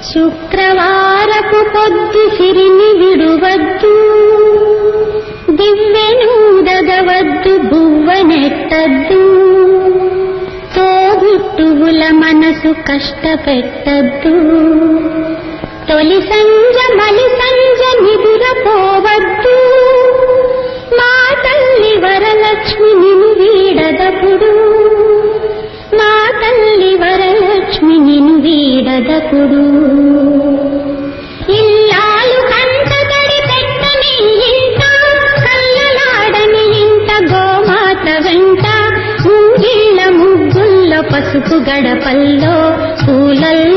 శుక్రవారపు పొద్దు సిరిని విడువద్దు, దివ్వెనూదగవద్దు, బువ్వనెట్టద్దు, తోబుట్టువుల మనసు కష్టపెట్టద్దు. తొలి సంజ మలి సంజ నిదురపోవద్దు, మా తల్లి వరలక్ష్మి నిన్ను వీడదపుడు, మా తల్లి వరలక్ష్మి నిన్ను వీడదపుడు. ఇల్లాలు కంటతడి పెట్టని ఇంట, కల్లలాడని ఇంట, గోమాత వెంట, ముంగిళ్ళ ముగ్గుల్లో పసుపు గడపల్లో పూలల్లో